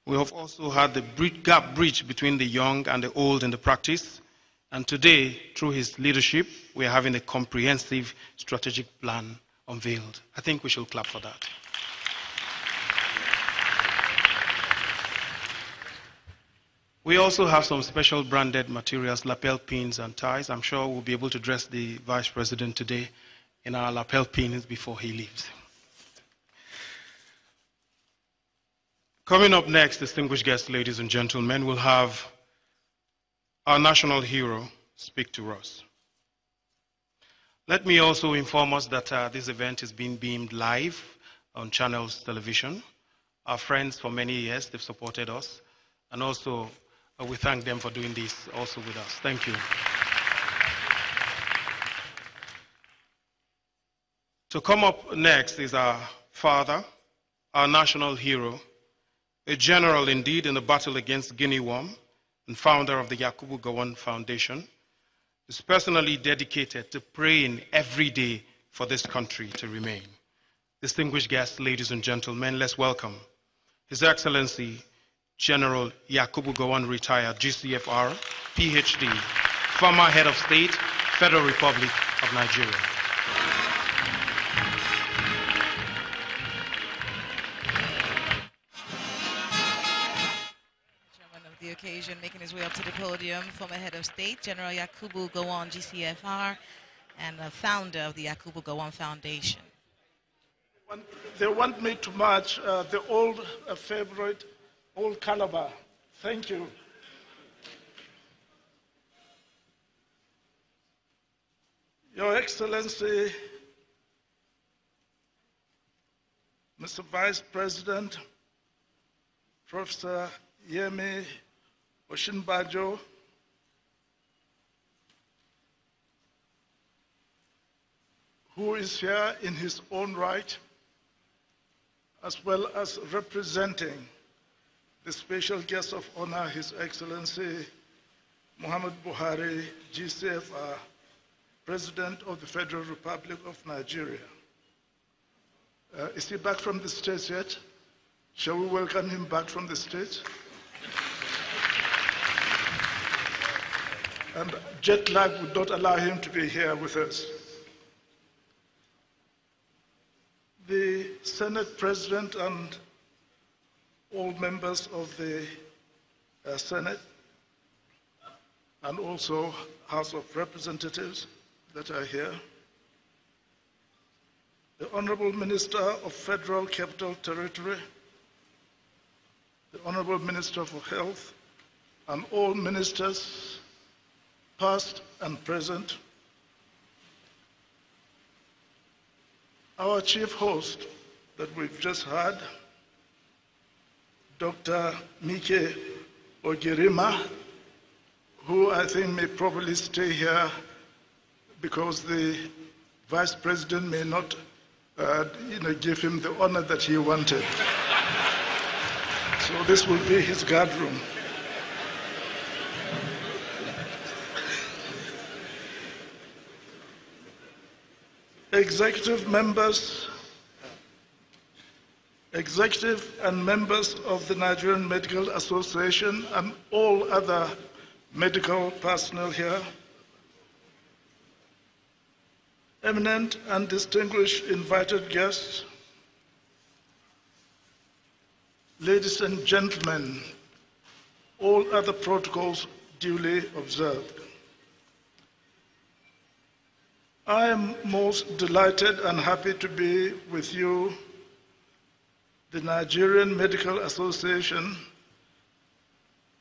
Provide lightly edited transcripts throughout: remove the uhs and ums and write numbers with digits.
We have also had the gap bridge between the young and the old in the practice. And today, through his leadership, we are having a comprehensive strategic plan unveiled. I think we should clap for that. We also have some special branded materials, lapel pins and ties. I'm sure we'll be able to dress the Vice President today in our lapel pins before he leaves. Coming up next, distinguished guests, ladies and gentlemen, we'll have our national hero speak to us. Let me also inform us that this event is being beamed live on Channels Television. Our friends for many years, they've supported us, and also we thank them for doing this also with us. Thank you. To come up next is our father, our national hero, a general indeed in the battle against guinea worm and founder of the Yakubu Gowon Foundation, is personally dedicated to praying every day for this country to remain. Distinguished guests, ladies and gentlemen, let's welcome His Excellency General Yakubu Gowon, retired, GCFR, PhD, former head of state, Federal Republic of Nigeria. Chairman of the occasion, making his way up to the podium, former head of state, General Yakubu Gowon, GCFR, and the founder of the Yakubu Gowon Foundation. They want me to march the old favorite, old caliber. Thank you. Your Excellency, Mr. Vice President, Professor Yemi Oshinbajo, who is here in his own right, as well as representing the special guest of honor, His Excellency Muhammad Buhari, GCFR, President of the Federal Republic of Nigeria. Is he back from the States yet? Shall we welcome him back from the States? And jet lag would not allow him to be here with us. The Senate President and all members of the Senate and also House of Representatives that are here, the Honorable Minister of Federal Capital Territory, the Honorable Minister for Health, and all ministers, past and present, our chief host that we've just heard, Dr. Mike Ogirima, who I think may probably stay here because the Vice President may not give him the honor that he wanted. So this will be his guard room. Executive and members of the Nigerian Medical Association and all other medical personnel here, eminent and distinguished invited guests, ladies and gentlemen, all other protocols duly observed. I am most delighted and happy to be with you, the Nigerian Medical Association,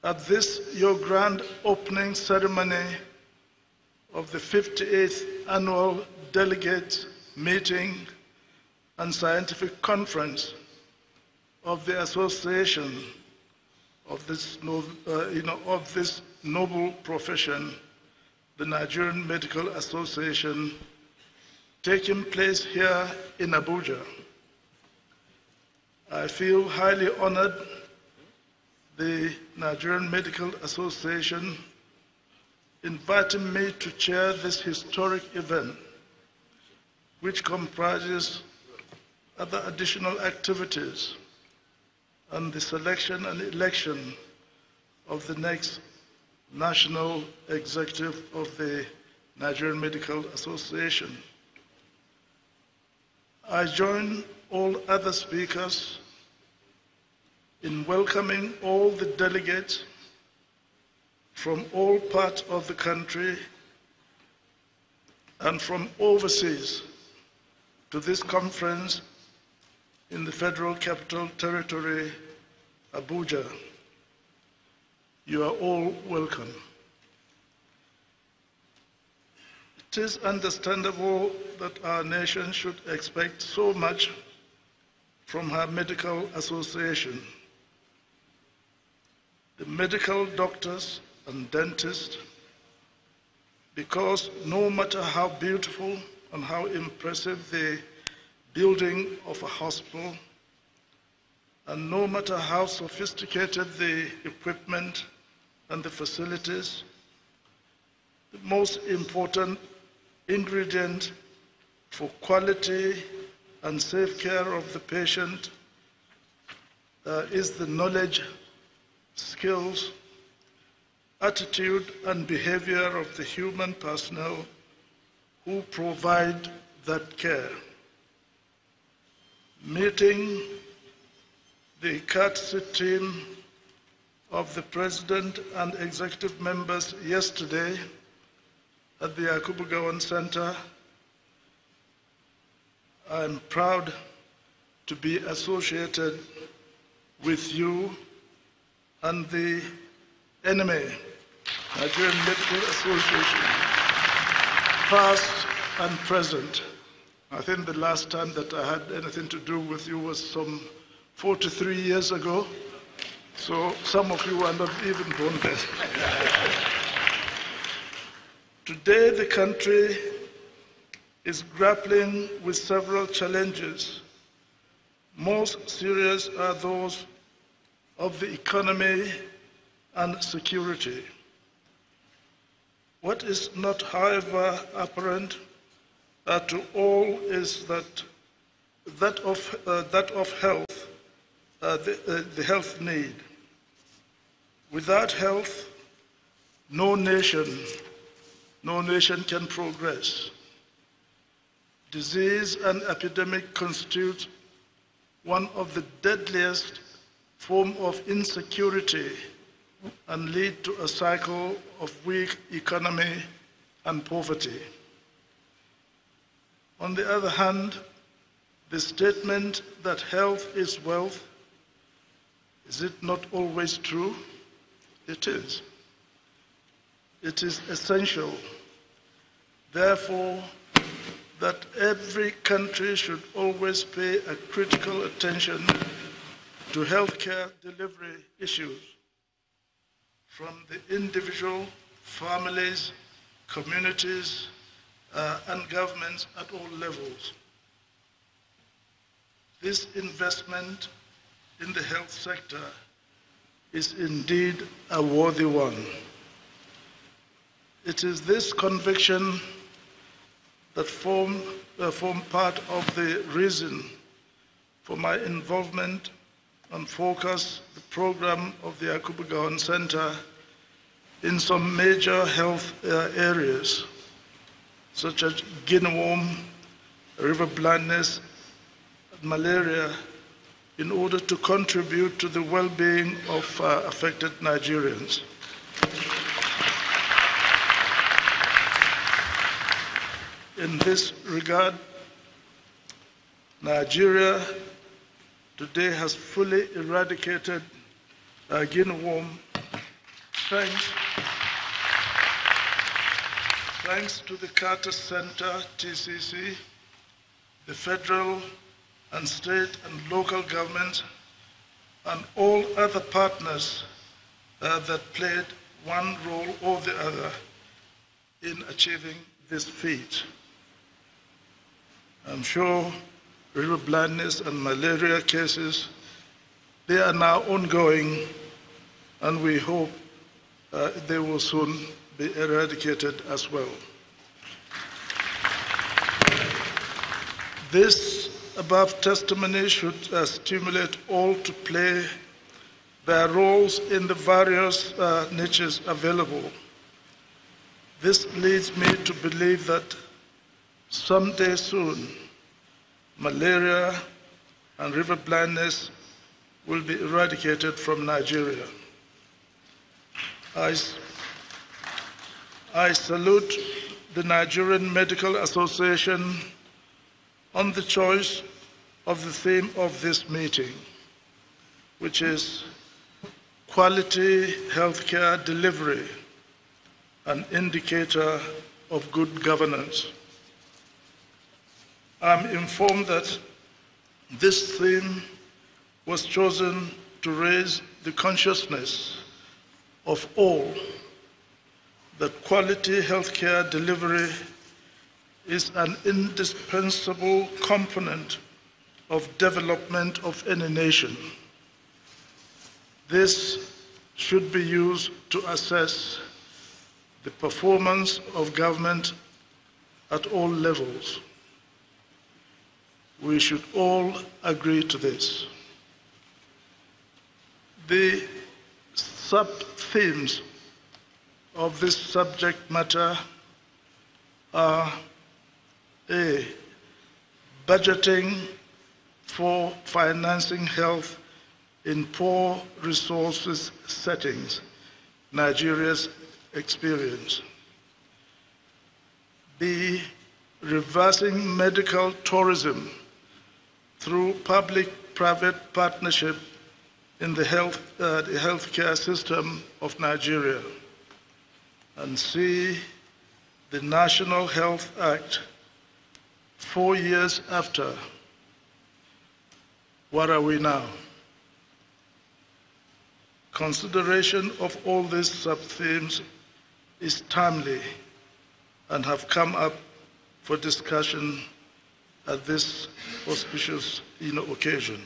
at this your grand opening ceremony of the 58th Annual Delegates Meeting and Scientific Conference of the Association of this, of this noble profession, the Nigerian Medical Association, taking place here in Abuja. I feel highly honored the Nigerian Medical Association inviting me to chair this historic event, which comprises other additional activities and the selection and election of the next National Executive of the Nigerian Medical Association. I join all other speakers in welcoming all the delegates from all parts of the country and from overseas to this conference in the Federal Capital Territory, Abuja. You are all welcome. It is understandable that our nation should expect so much from her medical association. The medical doctors and dentists, because no matter how beautiful and how impressive the building of a hospital, and no matter how sophisticated the equipment and the facilities, the most important ingredient for quality and safe care of the patient is the knowledge, skills, attitude, and behavior of the human personnel who provide that care. Meeting the courtesy team of the President and executive members yesterday at the Yakubu Gowon Center, I'm proud to be associated with you and the NMA, Nigerian Medical Association, past and present. I think the last time that I had anything to do with you was some 43 years ago, so some of you were not even born then. Today, the country is grappling with several challenges. Most serious are those of the economy and security. What is not, however, apparent to all is that of health, the health need. Without health, no nation can progress. Disease and epidemic constitute one of the deadliest forms of insecurity and lead to a cycle of weak economy and poverty. On the other hand, the statement that health is wealth, is it not always true? It is. It is essential, therefore, that every country should always pay a critical attention to healthcare delivery issues, from the individual, families, communities, and governments at all levels. This investment in the health sector is indeed a worthy one. It is this conviction that form part of the reason for my involvement and focus the program of the Yakubu Gowon Center in some major health areas, such as Gowon, river blindness, and malaria, in order to contribute to the well-being of affected Nigerians. In this regard, Nigeria today has fully eradicated Gowon thanks to the Carter Center, TCC, the federal and state and local governments, and all other partners that played one role or the other in achieving this feat. I'm sure river blindness and malaria cases, they are now ongoing, and we hope they will soon be eradicated as well. This above testimony should stimulate all to play their roles in the various niches available. This leads me to believe that someday soon, malaria and river blindness will be eradicated from Nigeria. I salute the Nigerian Medical Association on the choice of the theme of this meeting, which is quality healthcare delivery, an indicator of good governance. I'm informed that this theme was chosen to raise the consciousness of all that quality healthcare delivery is an indispensable component of development of any nation. This should be used to assess the performance of government at all levels. We should all agree to this. The sub-themes of this subject matter are A, budgeting for financing health in poor resources settings, Nigeria's experience. B, reversing medical tourism through public-private partnership in the healthcare system of Nigeria. And C, the National Health Act, 4 years after. What are we now? Consideration of all these sub-themes is timely and have come up for discussion at this auspicious occasion.